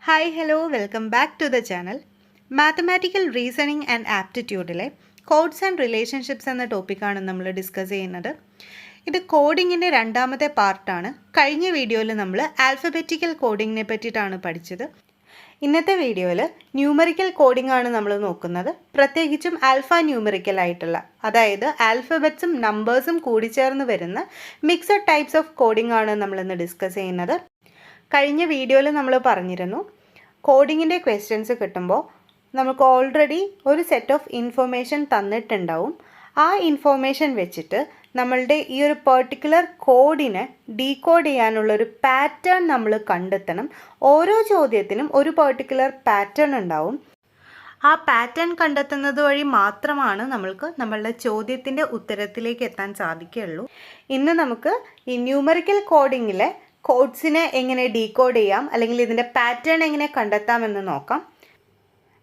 Hi hello welcome back to the channel. Mathematical reasoning and ആപ്റ്റിറ്റ്യൂഡിലെ codes and relationships എന്ന ടോപ്പിക്കാണ് നമ്മൾ discuss ചെയ്യുന്നത്. ഇത് കോഡിങ്ങിൻ്റെ രണ്ടാമത്തെ പാർട്ടാണ്. കഴിഞ്ഞ വീഡിയോയിൽ നമ്മൾ ആൽഫബറ്റിക്കൽ കോഡിങ്ങിനെ പറ്റിയിട്ടാണ് പഠിച്ചത്. ഇന്നത്തെ വീഡിയോയിൽ ന്യൂമറിക്കൽ കോഡിംഗ് ആണ് നമ്മൾ നോക്കുന്നത്. പ്രത്യേകിച്ചും ആൽഫ ന്യൂമറിക്കൽ ആയിട്ടുള്ള, അതായത് ആൽഫബറ്റ്സും നമ്പേഴ്സും കൂടിച്ചേർന്ന് വരുന്ന മിക്സഡ് ടൈപ്സ് ഓഫ് കോഡിംഗ് ആണ് നമ്മളിന്ന് ഡിസ്കസ് ചെയ്യുന്നത്. കഴിഞ്ഞ വീഡിയോയിൽ നമ്മൾ പറഞ്ഞിരുന്നു, കോഡിങ്ങിൻ്റെ ക്വസ്റ്റ്യൻസ് കിട്ടുമ്പോൾ നമുക്ക് ഓൾറെഡി ഒരു സെറ്റ് ഓഫ് ഇൻഫോർമേഷൻ തന്നിട്ടുണ്ടാവും. ആ ഇൻഫോർമേഷൻ വെച്ചിട്ട് നമ്മളുടെ ഈ ഒരു പെർട്ടിക്കുലർ കോഡിനെ ഡീകോഡ് ചെയ്യാനുള്ളൊരു പാറ്റേൺ നമ്മൾ കണ്ടെത്തണം. ഓരോ ചോദ്യത്തിനും ഒരു പെർട്ടിക്കുലർ പാറ്റേൺ ഉണ്ടാവും. ആ പാറ്റേൺ കണ്ടെത്തുന്നത് വഴി മാത്രമാണ് നമ്മളുടെ ചോദ്യത്തിൻ്റെ ഉത്തരത്തിലേക്ക് എത്താൻ സാധിക്കുകയുള്ളൂ. ഇന്ന് നമുക്ക് ഈ ന്യൂമറിക്കൽ കോഡിങ്ങിലെ കോഡ്സിനെ എങ്ങനെ ഡീകോഡ് ചെയ്യാം, അല്ലെങ്കിൽ ഇതിൻ്റെ പാറ്റേൺ എങ്ങനെ കണ്ടെത്താമെന്ന് നോക്കാം.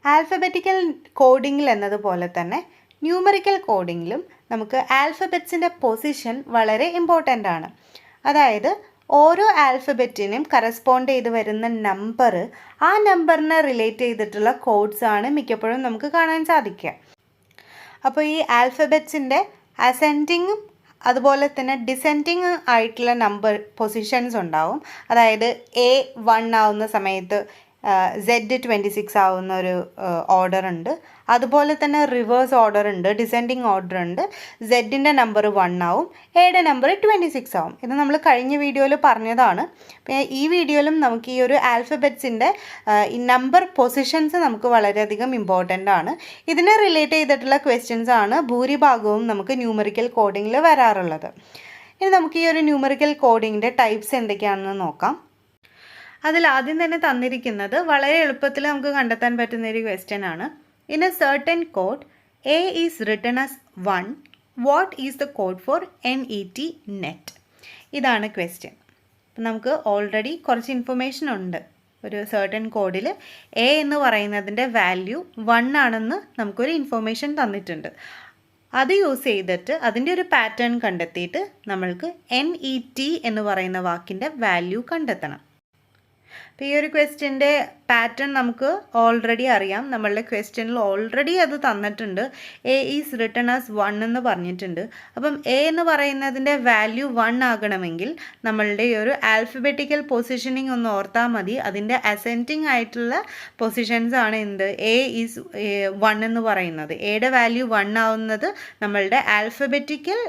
ആൽഫബറ്റിക്കൽ കോഡിങ്ങിൽ എന്നതുപോലെ തന്നെ ന്യൂമറിക്കൽ കോഡിങ്ങിലും നമുക്ക് ആൽഫബറ്റ്സിൻ്റെ പൊസിഷൻ വളരെ ഇമ്പോർട്ടൻ്റ് ആണ്. അതായത് ഓരോ ആൽഫബറ്റിനും കറസ്പോണ്ട് ചെയ്ത് വരുന്ന നമ്പർ, ആ നമ്പറിനെ റിലേറ്റ് ചെയ്തിട്ടുള്ള കോഡ്സ് ആണ് മിക്കപ്പോഴും നമുക്ക് കാണാൻ സാധിക്കുക. അപ്പോൾ ഈ ആൽഫബറ്റ്സിൻ്റെ അസെൻഡിങ്ങും അതുപോലെ തന്നെ ഡിസെൻഡിങ് ആയിട്ടുള്ള നമ്പർ പൊസിഷൻസ് ഉണ്ടാവും. അതായത് A1 ആവുന്ന സമയത്ത് Z26 ആവുന്ന ഒരു ഓർഡർ ഉണ്ട്. അതുപോലെ തന്നെ റിവേഴ്സ് ഓർഡർ ഉണ്ട്, ഡിസെൻഡിങ് ഓർഡർ ഉണ്ട്. സെഡിൻ്റെ നമ്പർ 1 ആവും, എയുടെ നമ്പർ 26 ആവും. ഇത് നമ്മൾ കഴിഞ്ഞ വീഡിയോയിൽ പറഞ്ഞതാണ്. ഈ വീഡിയോയിലും നമുക്ക് ഈ ഒരു ആൽഫബറ്റ്സിൻ്റെ ഈ നമ്പർ പൊസിഷൻസ് നമുക്ക് വളരെയധികം ഇമ്പോർട്ടൻ്റ് ആണ്. ഇതിനെ റിലേറ്റ് ചെയ്തിട്ടുള്ള ക്വസ്റ്റ്യൻസ് ആണ് ഭൂരിഭാഗവും നമുക്ക് ന്യൂമറിക്കൽ കോഡിങ്ങിൽ വരാറുള്ളത്. ഇനി നമുക്ക് ഈ ഒരു ന്യൂമറിക്കൽ കോഡിങ്ങിൻ്റെ ടൈപ്സ് എന്തൊക്കെയാണെന്ന് നോക്കാം. അതിൽ ആദ്യം തന്നെ തന്നിരിക്കുന്നത് വളരെ എളുപ്പത്തിൽ നമുക്ക് കണ്ടെത്താൻ പറ്റുന്ന ഒരു ക്വസ്റ്റ്യൻ ആണ്. In A certain code A is written as 1. What is the code for NET net? ഇതാണ് ക്വസ്റ്റ്യൻ. അപ്പം നമുക്ക് ഓൾറെഡി കുറച്ച് ഇൻഫർമേഷൻ ഉണ്ട്. ഒരു സർട്ടൻ കോഡിൽ A എന്ന് പറയുന്നതിൻ്റെ വാല്യൂ 1 ആണെന്ന് നമുക്കൊരു ഇൻഫർമേഷൻ തന്നിട്ടുണ്ട്. അത് യൂസ് ചെയ്തിട്ട് അതിൻ്റെ ഒരു പാറ്റേൺ കണ്ടെത്തിയിട്ട് നമ്മൾക്ക് NET എന്ന് പറയുന്ന വാക്കിൻ്റെ വാല്യൂ കണ്ടെത്തണം. അപ്പോൾ ഈ ഒരു ക്വസ്റ്റ്യൻ്റെ പാറ്റേൺ നമുക്ക് ഓൾറെഡി അറിയാം. നമ്മളുടെ ക്വസ്റ്റ്യനിൽ ഓൾറെഡി അത് തന്നിട്ടുണ്ട്. A ഈസ് റിട്ടൺ ആസ് 1 എന്ന് പറഞ്ഞിട്ടുണ്ട്. അപ്പം A എന്ന് പറയുന്നതിൻ്റെ വാല്യൂ 1 ആകണമെങ്കിൽ നമ്മളുടെ ഈ ഒരു ആൽഫബറ്റിക്കൽ പൊസിഷനിങ് ഒന്ന് ഓർത്താൽ മതി. അതിൻ്റെ അസെൻഡിങ് ആയിട്ടുള്ള പൊസിഷൻസ് ആണ് എന്ത്, A ഈസ് 1 എന്ന് പറയുന്നത്. എയുടെ വാല്യൂ 1 ആവുന്നത് നമ്മളുടെ ആൽഫബറ്റിക്കൽ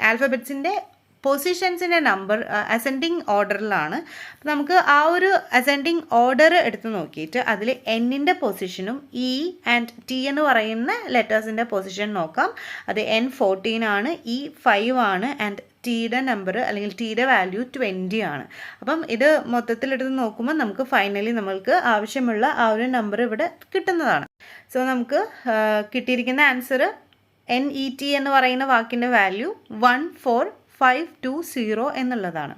ആൽഫബറ്റ്സിൻ്റെ പൊസിഷൻസിൻ്റെ നമ്പർ അസെൻഡിങ് ഓർഡറിലാണ്. അപ്പോൾ നമുക്ക് ആ ഒരു അസെൻഡിങ് ഓർഡർ എടുത്ത് നോക്കിയിട്ട് അതിൽ Nൻ്റെ പൊസിഷനും E ആൻഡ് T എന്ന് പറയുന്ന ലെറ്റേഴ്സിൻ്റെ പൊസിഷൻ നോക്കാം. അത് N14 ആണ്, E 5 ആണ്, ആൻഡ് Tയുടെ നമ്പർ അല്ലെങ്കിൽ Tയുടെ വാല്യൂ 20 ആണ്. അപ്പം ഇത് മൊത്തത്തിലെടുത്ത് നോക്കുമ്പോൾ നമുക്ക് ഫൈനലി നമ്മൾക്ക് ആവശ്യമുള്ള ആ ഒരു നമ്പർ ഇവിടെ കിട്ടുന്നതാണ്. സോ നമുക്ക് കിട്ടിയിരിക്കുന്ന ആൻസർ NET എന്ന് പറയുന്ന വാക്കിൻ്റെ വാല്യൂ 14520 എന്നുള്ളതാണ്.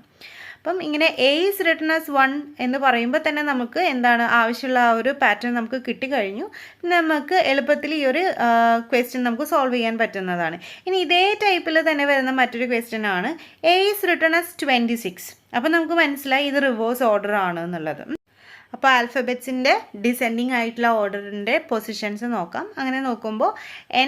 അപ്പം ഇങ്ങനെ A is written as 1 എന്ന് പറയുമ്പോൾ തന്നെ നമുക്ക് എന്താണ് ആവശ്യമുള്ള ആ ഒരു പാറ്റേൺ നമുക്ക് കിട്ടിക്കഴിഞ്ഞു. നമുക്ക് എളുപ്പത്തിൽ ഈ ഒരു ക്വസ്റ്റ്യൻ നമുക്ക് സോൾവ് ചെയ്യാൻ പറ്റുന്നതാണ്. ഇനി ഇതേ ടൈപ്പിൽ തന്നെ വരുന്ന മറ്റൊരു ക്വസ്റ്റ്യൻ ആണ് A is written as 26. അപ്പം നമുക്ക് മനസ്സിലായി ഇത് റിവേഴ്സ് ഓർഡർ ആണ് എന്നുള്ളത്. അപ്പോൾ ആൽഫബറ്റ്സിൻ്റെ ഡിസെൻഡിങ് ആയിട്ടുള്ള ഓർഡറിൻ്റെ പൊസിഷൻസ് നോക്കാം. അങ്ങനെ നോക്കുമ്പോൾ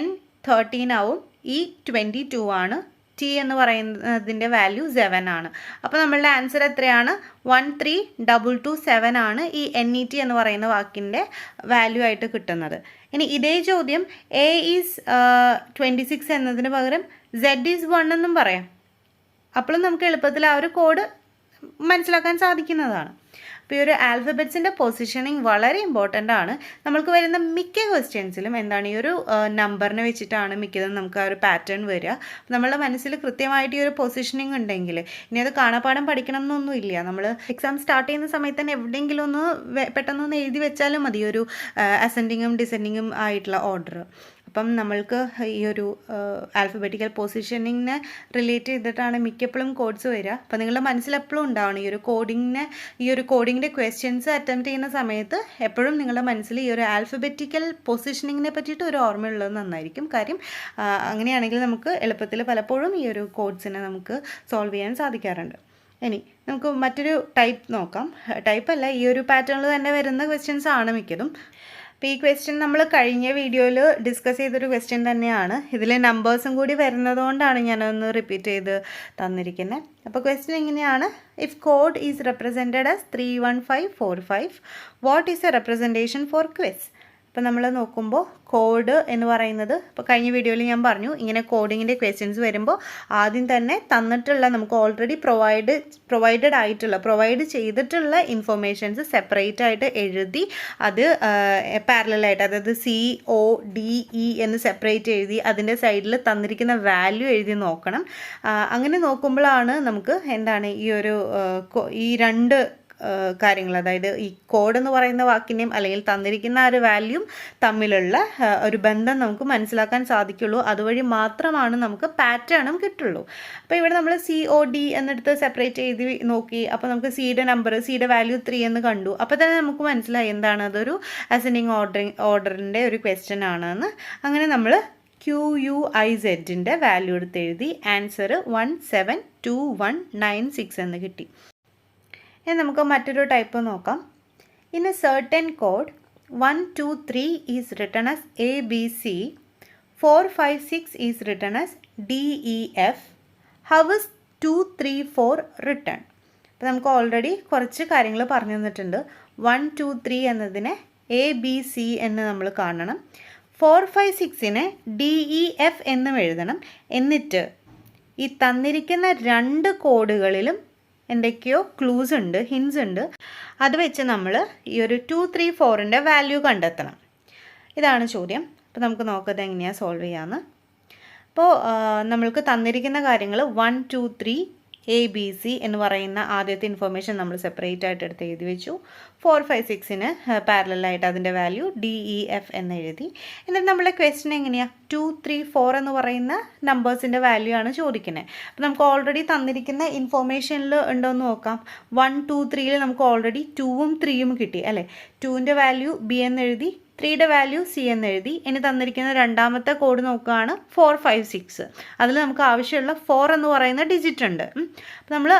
N13 ആവും, E 22 ആണ്, T എന്ന് പറയുന്നതിൻ്റെ വാല്യൂ 7 ആണ്. അപ്പോൾ നമ്മളുടെ ആൻസർ എത്രയാണ്? 13227 ആണ് ഈ NET എന്ന് പറയുന്ന വാക്കിൻ്റെ വാല്യൂ ആയിട്ട് കിട്ടുന്നത്. ഇനി ഇതേ ചോദ്യം A ഈസ് 26 എന്നതിന് പകരം Z ഈസ് 1 എന്നും പറയാം. അപ്പോഴും നമുക്ക് എളുപ്പത്തിൽ ആ ഒരു കോഡ് മനസ്സിലാക്കാൻ സാധിക്കുന്നതാണ്. അപ്പോൾ ഈ ഒരു ആൽഫബറ്റ്സിൻ്റെ പൊസിഷനിങ് വളരെ ഇമ്പോർട്ടൻ്റ് ആണ്. നമ്മൾക്ക് വരുന്ന മിക്ക ക്വസ്റ്റ്യൻസിലും എന്താണ് ഈ ഒരു നമ്പറിനെ വെച്ചിട്ടാണ് മിക്കതും നമുക്ക് ആ ഒരു പാറ്റേൺ വരിക. നമ്മളുടെ മനസ്സിൽ കൃത്യമായിട്ട് ഈ ഒരു പൊസിഷനിങ് ഉണ്ടെങ്കിൽ ഇനി അത് കാണാപ്പാഠം പഠിക്കണം എന്നൊന്നും ഇല്ല. നമ്മൾ എക്സാം സ്റ്റാർട്ട് ചെയ്യുന്ന സമയത്ത് തന്നെ എവിടെയെങ്കിലും ഒന്ന് പെട്ടെന്നൊന്ന് എഴുതി വെച്ചാലും മതി ഒരു അസെൻഡിങ്ങും ഡിസെൻഡിങ്ങും ആയിട്ടുള്ള ഓർഡർ. അപ്പം നമ്മൾക്ക് ഈ ഒരു ആൽഫബറ്റിക്കൽ പൊസിഷനിങ്ങിനെ റിലേറ്റ് ചെയ്തിട്ടാണ് മിക്കപ്പോഴും കോഡ്സ് വരിക. അപ്പം നിങ്ങളുടെ മനസ്സിലെപ്പോഴും ഉണ്ടാവണം ഈ ഒരു കോഡിങ്ങിൻ്റെ ക്വസ്റ്റ്യൻസ് അറ്റംപ്റ്റ് ചെയ്യുന്ന സമയത്ത് എപ്പോഴും നിങ്ങളുടെ മനസ്സിൽ ഈ ഒരു ആൽഫബറ്റിക്കൽ പൊസിഷനിങ്ങിനെ പറ്റിയിട്ട് ഒരു ഓർമ്മയുള്ളത് നന്നായിരിക്കും. കാര്യം അങ്ങനെയാണെങ്കിൽ നമുക്ക് എളുപ്പത്തിൽ പലപ്പോഴും ഈ ഒരു കോഡ്സിനെ നമുക്ക് സോൾവ് ചെയ്യാൻ സാധിക്കാറുണ്ട്. ഇനി നമുക്ക് മറ്റൊരു ടൈപ്പ് നോക്കാം. ടൈപ്പല്ല, ഈ ഒരു പാറ്റേണിൽ തന്നെ വരുന്ന ക്വസ്റ്റ്യൻസ് ആണ് മിക്കതും. അപ്പോൾ ഈ ക്വസ്റ്റ്യൻ നമ്മൾ കഴിഞ്ഞ വീഡിയോയിൽ ഡിസ്കസ് ചെയ്തൊരു ക്വസ്റ്റ്യൻ തന്നെയാണ്. ഇതിൽ നമ്പേഴ്സും കൂടി വരുന്നതുകൊണ്ടാണ് ഞാനൊന്ന് റിപ്പീറ്റ് ചെയ്ത് തന്നിരിക്കുന്നത്. അപ്പോൾ ക്വസ്റ്റ്യൻ ഇങ്ങനെയാണ്: if code is represented as 31545, what is a representation for quiz? അപ്പോൾ നമ്മൾ നോക്കുമ്പോൾ കോഡ് എന്ന് പറയുന്നത്, ഇപ്പോൾ കഴിഞ്ഞ വീഡിയോയിൽ ഞാൻ പറഞ്ഞു, ഇങ്ങനെ കോഡിങ്ങിൻ്റെ ക്വസ്റ്റ്യൻസ് വരുമ്പോൾ ആദ്യം തന്നെ തന്നിട്ടുള്ള, നമുക്ക് ഓൾറെഡി പ്രൊവൈഡ് ചെയ്തിട്ടുള്ള ഇൻഫർമേഷൻസ് സെപ്പറേറ്റ് ആയിട്ട് എഴുതി അത് പാരലായിട്ട്, അതായത് CODE എന്ന് സെപ്പറേറ്റ് എഴുതി അതിൻ്റെ സൈഡിൽ തന്നിരിക്കുന്ന വാല്യൂ എഴുതി നോക്കണം. അങ്ങനെ നോക്കുമ്പോഴാണ് നമുക്ക് എന്താണ് ഈ രണ്ട് കാര്യങ്ങൾ, അതായത് ഈ കോഡ് എന്ന് പറയുന്ന വാക്കിൻ്റെയും അല്ലെങ്കിൽ തന്നിരിക്കുന്ന ആ ഒരു വാല്യൂം തമ്മിലുള്ള ഒരു ബന്ധം നമുക്ക് മനസ്സിലാക്കാൻ സാധിക്കുള്ളൂ. അതുവഴി മാത്രമാണ് നമുക്ക് പാറ്റേണും കിട്ടുള്ളൂ. അപ്പോൾ ഇവിടെ നമ്മൾ COD എന്നെടുത്ത് സെപ്പറേറ്റ് ചെയ്ത് നോക്കി. അപ്പോൾ നമുക്ക് സിയുടെ വാല്യൂ 3 എന്ന് കണ്ടു. അപ്പോൾ തന്നെ നമുക്ക് മനസ്സിലായി എന്താണ് അതൊരു അസെൻഡിങ് ഓർഡറിൻ്റെ ഒരു ക്വസ്റ്റ്യൻ ആണെന്ന്. അങ്ങനെ നമ്മൾ QUIZൻ്റെ വാല്യൂ എടുത്ത് എഴുതി. ആൻസർ 172196 എന്ന് കിട്ടി. ഇനി നമുക്ക് മറ്റൊരു ടൈപ്പ് നോക്കാം. In A certain code 1 2 3 is written as ABC, 4 5 6 is written as DEF. How is 2 3 4 written? അപ്പോൾ നമുക്ക് ഓൾറെഡി കുറച്ച് കാര്യങ്ങൾ പറഞ്ഞു തന്നിട്ടുണ്ട്. 1 2 3 എന്നതിനെ ABC എന്ന് നമ്മൾ കാണണം. 4 5 6നെ DEF എന്നും എഴുതണം. എന്നിട്ട് ഈ തന്നിരിക്കുന്ന രണ്ട് കോഡുകളിലും എന്തൊക്കെയോ ക്ലൂസ് ഉണ്ട്, ഹിൻസ് ഉണ്ട്. അത് വെച്ച് നമ്മൾ ഈ ഒരു 2 3 4ൻ്റെ വാല്യൂ കണ്ടെത്തണം. ഇതാണ് ചോദ്യം. അപ്പോൾ നമുക്ക് നോക്കുന്നത് എങ്ങനെയാണ് സോൾവ് ചെയ്യാമെന്ന്. അപ്പോൾ നമ്മൾക്ക് തന്നിരിക്കുന്ന കാര്യങ്ങൾ 1 2 3 ABC എന്ന് പറയുന്ന ആദ്യത്തെ ഇൻഫർമേഷൻ നമ്മൾ സെപ്പറേറ്റ് ആയിട്ട് എടുത്ത് എഴുതി വെച്ചു. 4 5 6ന് പാരലായിട്ട് അതിൻ്റെ വാല്യൂ DEF എന്ന് എഴുതി. എന്നിട്ട് നമ്മളെ ക്വസ്റ്റ്യൻ എങ്ങനെയാണ്? 2 3 4 എന്ന് പറയുന്ന നമ്പേഴ്സിൻ്റെ വാല്യൂ ആണ് ചോദിക്കുന്നത്. അപ്പോൾ നമുക്ക് ഓൾറെഡി തന്നിരിക്കുന്ന ഇൻഫോർമേഷനിൽ ഉണ്ടോയെന്ന് നോക്കാം. 1 2 3ൽ നമുക്ക് ഓൾറെഡി 2ഉം 3യും കിട്ടി അല്ലേ. 2ൻ്റെ വാല്യൂ B എന്ന് എഴുതി, 3യുടെ വാല്യൂ C എന്ന് എഴുതി. ഇനി തന്നിരിക്കുന്ന രണ്ടാമത്തെ കോഡ് നോക്കുകയാണ് 4 5 6. അതിൽ നമുക്ക് ആവശ്യമുള്ള 4 എന്ന് പറയുന്ന ഡിജിറ്റ് ഉണ്ട്. അപ്പോൾ നമ്മൾ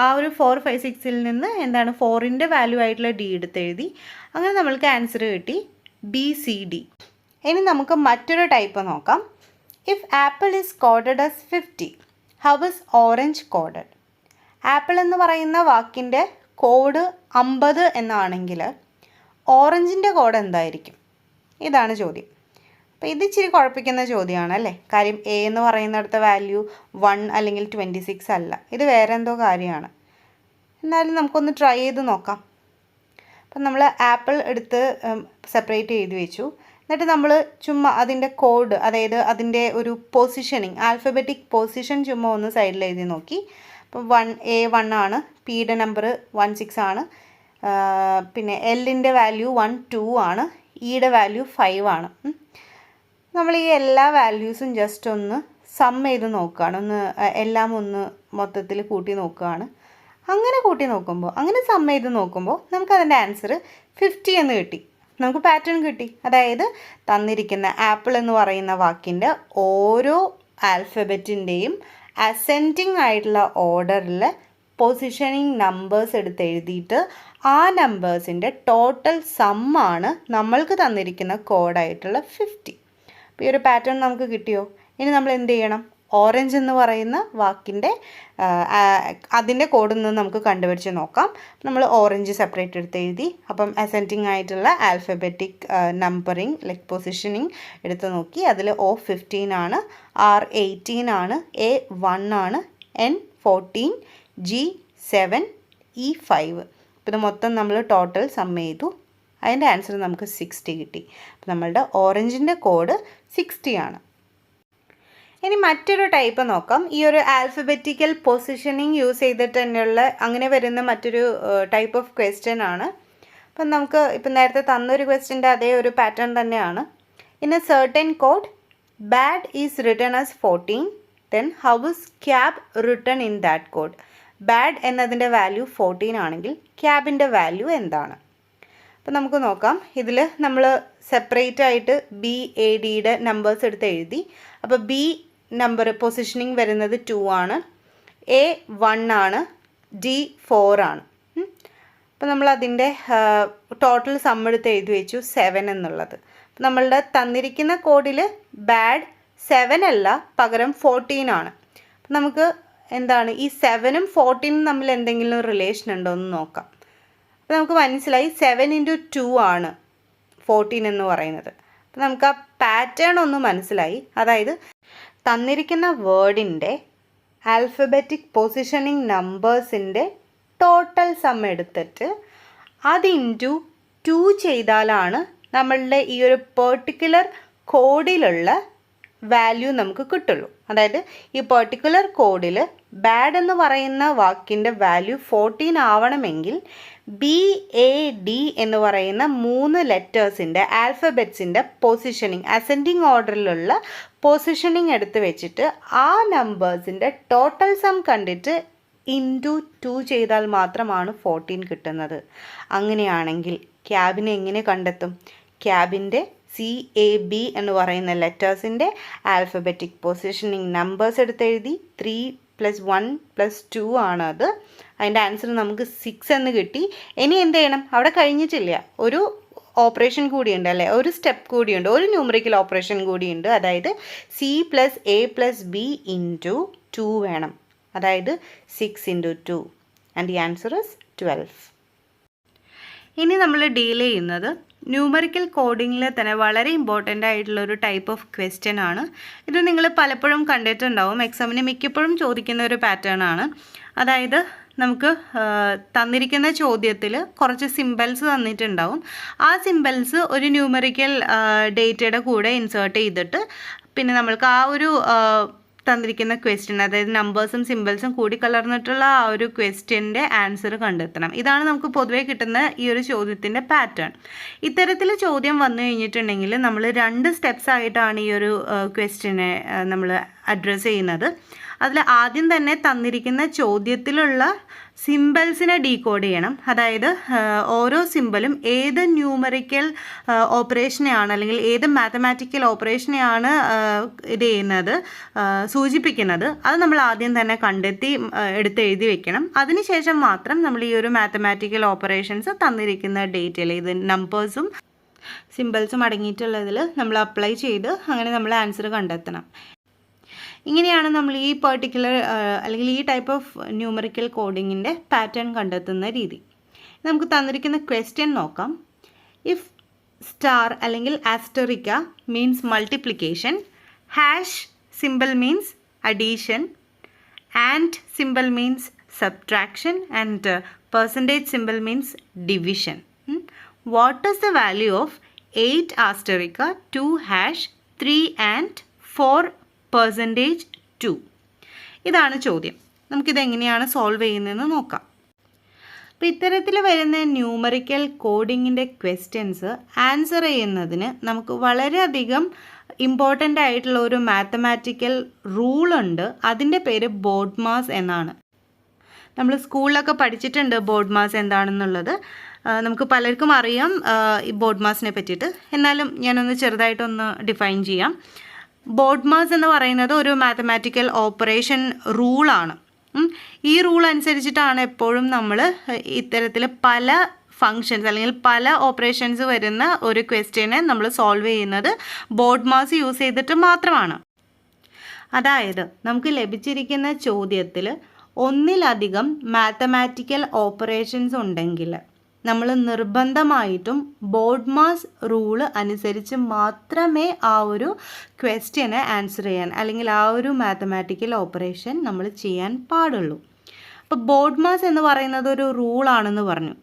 ആ ഒരു 4 5 6ൽ നിന്ന് എന്താണ് 4ൻ്റെ വാല്യൂ ആയിട്ടുള്ള D എടുത്ത് എഴുതി. അങ്ങനെ നമ്മൾക്ക് ആൻസർ കിട്ടി BCD. ഇനി നമുക്ക് മറ്റൊരു ടൈപ്പ് നോക്കാം. If apple is coded as 50, how is orange coded? Apple എന്ന് പറയുന്ന വാക്കിൻ്റെ കോഡ് 50 എന്നാണെങ്കിൽ ഓറഞ്ചിൻ്റെ കോഡ് എന്തായിരിക്കും? ഇതാണ് ചോദ്യം. അപ്പോൾ ഇത് ഇച്ചിരി കുഴപ്പിക്കുന്ന ചോദ്യമാണ് അല്ലേ. കാര്യം A എന്ന് പറയുന്നിടത്ത വാല്യൂ 1 അല്ലെങ്കിൽ 26 അല്ല, ഇത് വേറെ എന്തോ കാര്യമാണ്. എന്നാലും നമുക്കൊന്ന് ട്രൈ ചെയ്ത് നോക്കാം. അപ്പം നമ്മൾ ആപ്പിൾ എടുത്ത് സെപ്പറേറ്റ് എഴുതി വെച്ചു. എന്നിട്ട് നമ്മൾ ചുമ്മാ അതിൻ്റെ കോഡ്, അതായത് അതിൻ്റെ ഒരു പൊസിഷനിങ്, ആൽഫബറ്റിക് പൊസിഷൻ ചുമ്മാ ഒന്ന് സൈഡിൽ എഴുതി നോക്കി. അപ്പം A1 ആണ്, Pയുടെ നമ്പർ 16 ആണ്, പിന്നെ Lൻ്റെ വാല്യൂ 1 2 ആണ്, Eയുടെ വാല്യൂ 5 ആണ്. നമ്മൾ ഈ എല്ലാ വാല്യൂസും ജസ്റ്റ് ഒന്ന് സം ചെയ്ത് നോക്കുകയാണ്, എല്ലാം ഒന്ന് മൊത്തത്തിൽ കൂട്ടി നോക്കുകയാണ്. അങ്ങനെ കൂട്ടി നോക്കുമ്പോൾ, അങ്ങനെ സം ചെയ്ത് നോക്കുമ്പോൾ നമുക്കതിൻ്റെ ആൻസർ 50 എന്ന് കിട്ടി. നമുക്ക് പാറ്റേൺ കിട്ടി. അതായത് തന്നിരിക്കുന്ന ആപ്പിൾ എന്ന് പറയുന്ന വാക്കിൻ്റെ ഓരോ ആൽഫബറ്റിൻ്റെയും അസെൻഡിങ് ആയിട്ടുള്ള ഓർഡറിൽ പൊസിഷനിങ് നമ്പേഴ്സ് എടുത്ത് എഴുതിയിട്ട് ആ നമ്പേഴ്സിൻ്റെ ടോട്ടൽ സമ്മാണ് നമ്മൾക്ക് തന്നിരിക്കുന്ന കോഡായിട്ടുള്ള 50. അപ്പോൾ ഈ ഒരു പാറ്റേൺ നമുക്ക് കിട്ടിയോ? ഇനി നമ്മൾ എന്ത് ചെയ്യണം? ഓറഞ്ച് എന്ന് പറയുന്ന വാക്കിൻ്റെ അതിൻ്റെ കോഡിൽ നിന്ന് നമുക്ക് കണ്ടുപിടിച്ച് നോക്കാം. നമ്മൾ ഓറഞ്ച് സെപ്പറേറ്റ് എടുത്ത് എഴുതി. അപ്പം അസെൻഡിങ് ആയിട്ടുള്ള ആൽഫബറ്റിക് നമ്പറിങ് ലൈക്ക് പൊസിഷനിങ് എടുത്ത് നോക്കി. അതിൽ O15 ആണ്, R18 ആണ്, A1 ആണ്, N14, G7, E5. അപ്പോൾ ഇത് മൊത്തം നമ്മൾ ടോട്ടൽ സം ചെയ്തു. അതിൻ്റെ ആൻസർ നമുക്ക് 60 കിട്ടി. അപ്പോൾ നമ്മളുടെ ഓറഞ്ചിൻ്റെ കോഡ് 60 ആണ്. ഇനി മറ്റൊരു ടൈപ്പ് നോക്കാം. ഈ ഒരു ആൽഫബറ്റിക്കൽ പൊസിഷനിങ് യൂസ് ചെയ്തിട്ട് തന്നെയുള്ള അങ്ങനെ വരുന്ന മറ്റൊരു ടൈപ്പ് ഓഫ് ക്വസ്റ്റ്യൻ ആണ്. അപ്പം നമുക്ക് ഇപ്പം നേരത്തെ തന്നൊരു ക്വസ്റ്റ്യൻ്റെ അതേ ഒരു പാറ്റേൺ തന്നെയാണ്. In A certain code bad is written as 14, then how is cab written in that code? Bad എന്നതിൻ്റെ വാല്യൂ 14 ആണെങ്കിൽ ക്യാബിൻ്റെ വാല്യൂ എന്താണ്? അപ്പോൾ നമുക്ക് നോക്കാം. ഇതിൽ നമ്മൾ സെപ്പറേറ്റ് ആയിട്ട് BADയുടെ നമ്പേഴ്സ് എടുത്ത് എഴുതി. അപ്പോൾ B നമ്പർ പൊസിഷനിങ് വരുന്നത് 2 ആണ്, A1 ആണ്, D4 ആണ്. അപ്പോൾ നമ്മൾ അതിൻ്റെ ടോട്ടൽ സം എടുത്ത് എഴുതി വെച്ചു 7 എന്നുള്ളത്. അപ്പോൾ നമ്മളുടെ തന്നിരിക്കുന്ന കോഡിൽ ബാഡ് 7 അല്ല, പകരം 14 ആണ്. അപ്പം നമുക്ക് എന്താണ് ഈ 7ഉം 14ഉം തമ്മിൽ എന്തെങ്കിലും റിലേഷൻ ഉണ്ടോ എന്ന് നോക്കാം. അപ്പോൾ നമുക്ക് മനസ്സിലായി 7 × 2 ആണ് 14 എന്ന് പറയുന്നത്. അപ്പോൾ നമുക്ക് ആ പാറ്റേൺ ഒന്ന് മനസ്സിലായി. അതായത് തന്നിരിക്കുന്ന വേർഡിൻ്റെ ആൽഫബറ്റിക് പൊസിഷനിങ് നമ്പേഴ്സിൻ്റെ ടോട്ടൽ സം എടുത്തിട്ട് അത് ഇൻറ്റു 2 ചെയ്താലാണ് നമ്മളുടെ ഈ ഒരു പെർട്ടിക്കുലർ കോഡിലുള്ള വാല്യൂ നമുക്ക് കിട്ടുള്ളൂ. അതായത് ഈ പെർട്ടിക്കുലർ കോഡിൽ ബാഡ് എന്ന് പറയുന്ന വാക്കിൻ്റെ വാല്യൂ 14 ആവണമെങ്കിൽ BAD എന്ന് പറയുന്ന 3 ലെറ്റേഴ്സിൻ്റെ ആൽഫബറ്റ്സിൻ്റെ പൊസിഷനിങ് അസെൻഡിങ് ഓർഡറിലുള്ള പൊസിഷനിങ് എടുത്ത് വെച്ചിട്ട് ആ നമ്പേഴ്സിൻ്റെ ടോട്ടൽ സം കണ്ടിട്ട് ഇൻറ്റു 2 ചെയ്താൽ മാത്രമാണ് 14 കിട്ടുന്നത്. അങ്ങനെയാണെങ്കിൽ ക്യാബിനെ എങ്ങനെ കണ്ടെത്തും? ക്യാബിൻ്റെ CAB എന്ന് പറയുന്ന ലെറ്റേഴ്സിൻ്റെ ആൽഫബറ്റിക് പൊസിഷനിങ് നമ്പേഴ്സ് എടുത്തെഴുതി 3 + 1 + 2 ആണ് അത്. അതിൻ്റെ ആൻസർ നമുക്ക് 6 എന്ന് കിട്ടി. ഇനി എന്ത് ചെയ്യണം? അവിടെ കഴിഞ്ഞിട്ടില്ല, ഒരു ഓപ്പറേഷൻ കൂടിയുണ്ട് അല്ലേ, ഒരു സ്റ്റെപ്പ് കൂടിയുണ്ട്, ഒരു ന്യൂമറിക്കൽ ഓപ്പറേഷൻ കൂടിയുണ്ട്. അതായത് C + A + B × 2 വേണം. അതായത് 6 × 2 ആൻഡ് ദി ആൻസർ ഇസ് 12. ഇനി നമ്മൾ ഡീൽ ചെയ്യുന്നത് ന്യൂമറിക്കൽ കോഡിങ്ങിൽ തന്നെ വളരെ ഇമ്പോർട്ടൻ്റ് ആയിട്ടുള്ളൊരു ടൈപ്പ് ഓഫ് ക്വസ്റ്റ്യൻ ആണ്. ഇത് നിങ്ങൾ പലപ്പോഴും കണ്ടിട്ടുണ്ടാവും, എക്സാമിന് മിക്കപ്പോഴും ചോദിക്കുന്ന ഒരു പാറ്റേൺ ആണ്. അതായത് നമുക്ക് തന്നിരിക്കുന്ന ചോദ്യത്തിൽ കുറച്ച് സിംബൽസ് തന്നിട്ടുണ്ടാവും. ആ സിംബൽസ് ഒരു ന്യൂമറിക്കൽ ഡേറ്റയുടെ കൂടെ ഇൻസേർട്ട് ചെയ്തിട്ട് പിന്നെ നമ്മൾക്ക് ആ ഒരു തന്നിരിക്കുന്ന ക്വസ്റ്റ്യൻ, അതായത് നമ്പേഴ്സും സിംബൽസും കൂടി കലർന്നിട്ടുള്ള ആ ഒരു ക്വസ്റ്റ്യൻ്റെ ആൻസർ കണ്ടെത്തണം. ഇതാണ് നമുക്ക് പൊതുവേ കിട്ടുന്ന ഈ ഒരു ചോദ്യത്തിൻ്റെ പാറ്റേൺ. ഇത്തരത്തിൽ ചോദ്യം വന്നു കഴിഞ്ഞിട്ടുണ്ടെങ്കിൽ നമ്മൾ 2 സ്റ്റെപ്സ് ആയിട്ടാണ് ഈ ഒരു ക്വസ്റ്റ്യനെ നമ്മൾ അഡ്രസ്സ് ചെയ്യുന്നത്. അതിൽ ആദ്യം തന്നെ തന്നിരിക്കുന്ന ചോദ്യത്തിലുള്ള സിംബൽസിനെ ഡീകോഡ് ചെയ്യണം. അതായത് ഓരോ സിംബലും ഏത് ന്യൂമറിക്കൽ ഓപ്പറേഷനെയാണ് അല്ലെങ്കിൽ ഏത് മാത്തമാറ്റിക്കൽ ഓപ്പറേഷനെയാണ് ഇത് ചെയ്യുന്നത്, സൂചിപ്പിക്കുന്നത്, അത് നമ്മൾ ആദ്യം തന്നെ കണ്ടെത്തി എടുത്ത് എഴുതി വെക്കണം. അതിനുശേഷം മാത്രം നമ്മൾ ഈ ഒരു മാത്തമാറ്റിക്കൽ ഓപ്പറേഷൻസ് തന്നിരിക്കുന്ന ഡേറ്റയിൽ ഇത് നമ്പേഴ്സും സിംബൽസും അടങ്ങിയിട്ടുള്ളതിൽ നമ്മൾ അപ്ലൈ ചെയ്ത് അങ്ങനെ നമ്മൾ ആൻസർ കണ്ടെത്തണം. ഇങ്ങനെയാണ് നമ്മൾ ഈ പെർട്ടിക്കുലർ അല്ലെങ്കിൽ ഈ ടൈപ്പ് ഓഫ് ന്യൂമറിക്കൽ കോഡിങ്ങിൻ്റെ പാറ്റേൺ കണ്ടെത്തുന്ന രീതി. നമുക്ക് തന്നിരിക്കുന്ന ക്വസ്റ്റ്യൻ നോക്കാം. ഇഫ് സ്റ്റാർ അല്ലെങ്കിൽ asterisk means multiplication, hash symbol means addition, and symbol means subtraction and percentage symbol means division. What is the value of 8 asterisk, 2 hash, 3 and 4 %2? ഇതാണ് ചോദ്യം. നമുക്കിതെങ്ങനെയാണ് solve ചെയ്യുന്നതെന്ന് നോക്കാം. അപ്പോൾ ഇത്തരത്തിൽ വരുന്ന ന്യൂമറിക്കൽ കോഡിങ്ങിൻ്റെ ക്വസ്റ്റ്യൻസ് ആൻസർ ചെയ്യുന്നതിന് നമുക്ക് വളരെയധികം ഇമ്പോർട്ടൻ്റ് ആയിട്ടുള്ള ഒരു മാത്തമാറ്റിക്കൽ റൂളുണ്ട്. അതിൻ്റെ പേര് ബോഡ്മാസ് എന്നാണ്. നമ്മൾ സ്കൂളിലൊക്കെ പഠിച്ചിട്ടുണ്ട് ബോഡ്മാസ് എന്താണെന്നുള്ളത്. നമുക്ക് പലർക്കും അറിയാം ഈ ബോഡ്മാസിനെ പറ്റിയിട്ട്. എന്നാലും ഞാനൊന്ന് ചെറുതായിട്ടൊന്ന് ഡിഫൈൻ ചെയ്യാം. ബോഡ്മാസ് എന്ന് പറയുന്നത് ഒരു മാത്തമാറ്റിക്കൽ ഓപ്പറേഷൻ റൂളാണ്. ഈ റൂൾ അനുസരിച്ചിട്ടാണ് എപ്പോഴും നമ്മൾ ഇത്തരത്തിൽ പല ഫങ്ഷൻസ് അല്ലെങ്കിൽ പല ഓപ്പറേഷൻസ് വരുന്ന ഒരു ക്വസ്റ്റ്യനെ നമ്മൾ സോൾവ് ചെയ്യുന്നത് ബോഡ്മാസ് യൂസ് ചെയ്തിട്ട് മാത്രമാണ്. അതായത് നമുക്ക് ലഭിച്ചിരിക്കുന്ന ചോദ്യത്തിൽ ഒന്നിലധികം മാത്തമാറ്റിക്കൽ ഓപ്പറേഷൻസ് ഉണ്ടെങ്കിൽ നമ്മൾ നിർബന്ധമായിട്ടും ബോഡ്മാസ് റൂള് അനുസരിച്ച് മാത്രമേ ആ ഒരു ക്വസ്റ്റ്യനെ ആൻസർ ചെയ്യാൻ അല്ലെങ്കിൽ ആ ഒരു മാത്തമാറ്റിക്കൽ ഓപ്പറേഷൻ നമ്മൾ ചെയ്യാൻ പാടുള്ളൂ. അപ്പോൾ ബോഡ്മാസ് എന്ന് പറയുന്നത് ഒരു റൂളാണെന്ന് പറഞ്ഞു.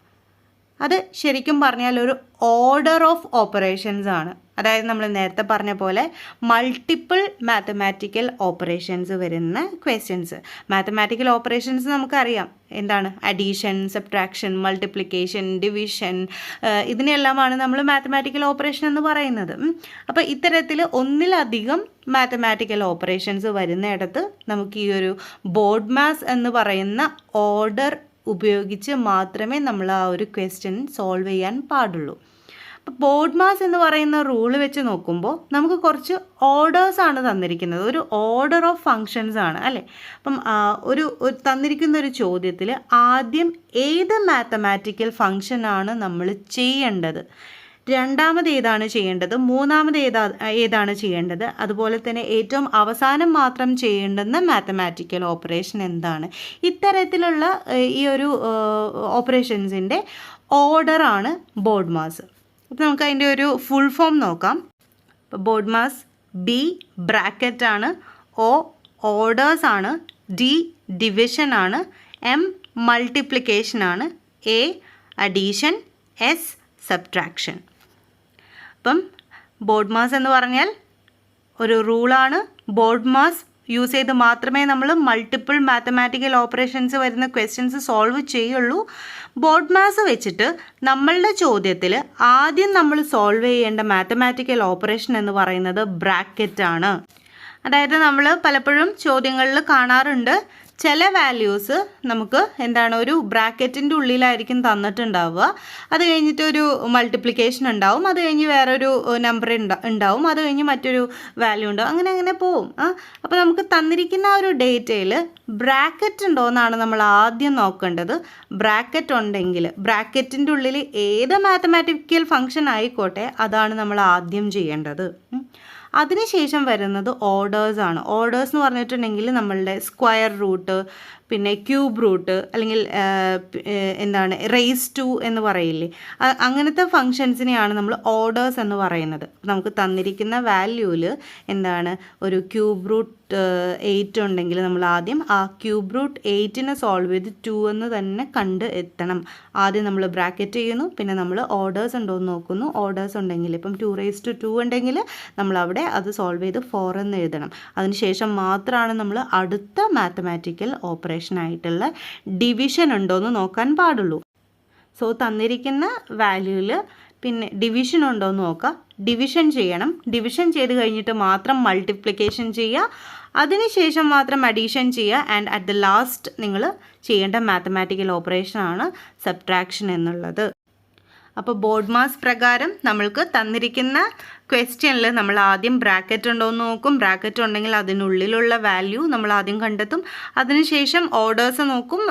അത് ശരിക്കും പറഞ്ഞാൽ ഒരു ഓർഡർ ഓഫ് ഓപ്പറേഷൻസ് ആണ്. അതായത് നമ്മൾ നേരത്തെ പറഞ്ഞ പോലെ മൾട്ടിപ്പിൾ മാത്തമാറ്റിക്കൽ ഓപ്പറേഷൻസ് വരുന്ന ക്വസ്റ്റ്യൻസ്. മാത്തമാറ്റിക്കൽ ഓപ്പറേഷൻസ് നമുക്കറിയാം എന്താണ്, അഡീഷൻ, സബ്ട്രാക്ഷൻ, മൾട്ടിപ്ലിക്കേഷൻ, ഡിവിഷൻ, ഇതിനെല്ലാമാണ് നമ്മൾ മാത്തമാറ്റിക്കൽ ഓപ്പറേഷൻ എന്ന് പറയുന്നത്. അപ്പോൾ ഇത്തരത്തിൽ ഒന്നിലധികം മാത്തമാറ്റിക്കൽ ഓപ്പറേഷൻസ് വരുന്നിടത്ത് നമുക്ക് ഈ ഒരു ബോഡ്മാസ് എന്ന് പറയുന്ന ഓർഡർ ഉപയോഗിച്ച് മാത്രമേ നമ്മൾ ആ ഒരു ക്വസ്റ്റ്യൻ സോൾവ് ചെയ്യാൻ പാടുള്ളൂ. ബോഡ് മാസ് എന്ന് പറയുന്ന റൂള് വെച്ച് നോക്കുമ്പോൾ നമുക്ക് കുറച്ച് ഓർഡേഴ്സാണ് തന്നിരിക്കുന്നത്, ഒരു ഓർഡർ ഓഫ് ഫങ്ഷൻസ് ആണ് അല്ലേ. അപ്പം ഒരു തന്നിരിക്കുന്ന ഒരു ചോദ്യത്തിൽ ആദ്യം ഏത് മാത്തമാറ്റിക്കൽ ഫങ്ഷനാണ് നമ്മൾ ചെയ്യേണ്ടത്, രണ്ടാമത് ഏതാണ് ചെയ്യേണ്ടത്, മൂന്നാമത് ഏതാണ് ചെയ്യേണ്ടത്, അതുപോലെ തന്നെ ഏറ്റവും അവസാനം മാത്രം ചെയ്യേണ്ടുന്ന മാത്തമാറ്റിക്കൽ ഓപ്പറേഷൻ എന്താണ്, ഇത്തരത്തിലുള്ള ഈ ഒരു ഓപ്പറേഷൻസിൻ്റെ ഓർഡറാണ് ബോഡ് മാസ്. അപ്പോൾ നമുക്ക് അതിൻ്റെ ഒരു ഫുൾ ഫോം നോക്കാം. ഇപ്പോൾ ബോഡ് മാസ് ബി ബ്രാക്കറ്റാണ്, ഒ ഓർഡേഴ്സാണ്, ഡി ഡിവിഷനാണ്, എം മൾട്ടിപ്ലിക്കേഷനാണ്, എ അഡീഷൻ, എസ് സബ്ട്രാക്ഷൻ. അപ്പം ബോഡ് മാസ് എന്ന് പറഞ്ഞാൽ ഒരു റൂളാണ്. ബോഡ് മാസ് യൂസ് ചെയ്ത് മാത്രമേ നമ്മൾ മൾട്ടിപ്പിൾ മാത്തമാറ്റിക്കൽ ഓപ്പറേഷൻസ് വരുന്ന ക്വസ്റ്റ്യൻസ് സോൾവ് ചെയ്യുള്ളൂ. ബോഡ് മാസ് വെച്ചിട്ട് നമ്മളുടെ ചോദ്യത്തിൽ ആദ്യം നമ്മൾ സോൾവ് ചെയ്യേണ്ട മാത്തമാറ്റിക്കൽ ഓപ്പറേഷൻ എന്ന് പറയുന്നത് ബ്രാക്കറ്റാണ്. അതായത് നമ്മൾ പലപ്പോഴും ചോദ്യങ്ങളിൽ കാണാറുണ്ട്, ചില വാല്യൂസ് നമുക്ക് എന്താണ് ഒരു ബ്രാക്കറ്റിൻ്റെ ഉള്ളിലായിരിക്കും തന്നിട്ടുണ്ടാവുക, അത് കഴിഞ്ഞിട്ട് ഒരു മൾട്ടിപ്ലിക്കേഷൻ ഉണ്ടാവും, അത് കഴിഞ്ഞ് വേറൊരു നമ്പർ ഉണ്ടാവും, അത് കഴിഞ്ഞ് മറ്റൊരു വാല്യൂ ഉണ്ടാവും, അങ്ങനെ അങ്ങനെ പോവും. അപ്പോൾ നമുക്ക് തന്നിരിക്കുന്ന ആ ഒരു ഡേറ്റയിൽ ബ്രാക്കറ്റ് ഉണ്ടോ എന്നാണ് നമ്മൾ ആദ്യം നോക്കേണ്ടത്. ബ്രാക്കറ്റ് ഉണ്ടെങ്കിൽ ബ്രാക്കറ്റിൻ്റെ ഉള്ളിൽ ഏത് മാത്തമാറ്റിക്കൽ ഫങ്ഷൻ ആയിക്കോട്ടെ അതാണ് നമ്മൾ ആദ്യം ചെയ്യേണ്ടത്. അതിനുശേഷം വരുന്നത് ഓർഡേഴ്സാണ്. ഓർഡേഴ്സ് എന്ന് പറഞ്ഞിട്ടുണ്ടെങ്കിൽ നമ്മളുടെ സ്ക്വയർ റൂട്ട്, പിന്നെ ക്യൂബ് റൂട്ട്, അല്ലെങ്കിൽ എന്താണ് റേസ് ടു എന്ന് പറയില്ലേ, അങ്ങനത്തെ ഫങ്ഷൻസിനെയാണ് നമ്മൾ ഓർഡേഴ്സ് എന്ന് പറയുന്നത്. നമുക്ക് തന്നിരിക്കുന്ന വാല്യൂവിൽ എന്താണ് ഒരു ക്യൂബ് റൂട്ട് 8 ഉണ്ടെങ്കിൽ നമ്മൾ ആദ്യം ആ ക്യൂബ് റൂട്ട് 8നെ സോൾവ് ചെയ്ത് 2 എന്ന് തന്നെ കണ്ട് എത്തണം. ആദ്യം നമ്മൾ ബ്രാക്കറ്റ് ചെയ്യുന്നു, പിന്നെ നമ്മൾ ഓർഡേഴ്സ് ഉണ്ടോ എന്ന് നോക്കുന്നു. ഓർഡേഴ്സ് ഉണ്ടെങ്കിൽ ഇപ്പം 2⁻²2 ഉണ്ടെങ്കിൽ നമ്മളവിടെ അത് സോൾവ് ചെയ്ത് 4 എന്ന് എഴുതണം. അതിനുശേഷം മാത്രമാണ് നമ്മൾ അടുത്ത മാത്തമാറ്റിക്കൽ ഓപ്പറേഷനായിട്ടുള്ള ഡിവിഷൻ ഉണ്ടോ എന്ന് നോക്കാൻ പാടുള്ളൂ. സോ തന്നിരിക്കുന്ന വാല്യൂവിൽ പിന്നെ ഡിവിഷൻ ഉണ്ടോ എന്ന് നോക്കുക, ഡിവിഷൻ ചെയ്യണം. ഡിവിഷൻ ചെയ്ത് കഴിഞ്ഞിട്ട് മാത്രം മൾട്ടിപ്ലിക്കേഷൻ ചെയ്യുക, അതിനുശേഷം മാത്രം അഡീഷൻ ചെയ്യുക. ആൻഡ് അറ്റ് ദ ലാസ്റ്റ് നിങ്ങൾ ചെയ്യേണ്ട മാത്തമാറ്റിക്കൽ ഓപ്പറേഷനാണ് സബ്ട്രാക്ഷൻ എന്നുള്ളത്. അപ്പോൾ ബോഡ് മാസ് പ്രകാരം നമ്മൾക്ക് തന്നിരിക്കുന്ന ക്വസ്റ്റ്യനിൽ നമ്മൾ ആദ്യം ബ്രാക്കറ്റ് ഉണ്ടോ എന്ന് നോക്കും. ബ്രാക്കറ്റ് ഉണ്ടെങ്കിൽ അതിനുള്ളിലുള്ള വാല്യൂ നമ്മൾ ആദ്യം കണ്ടെത്തും. അതിനുശേഷം ഓർഡേഴ്സ് നോക്കും.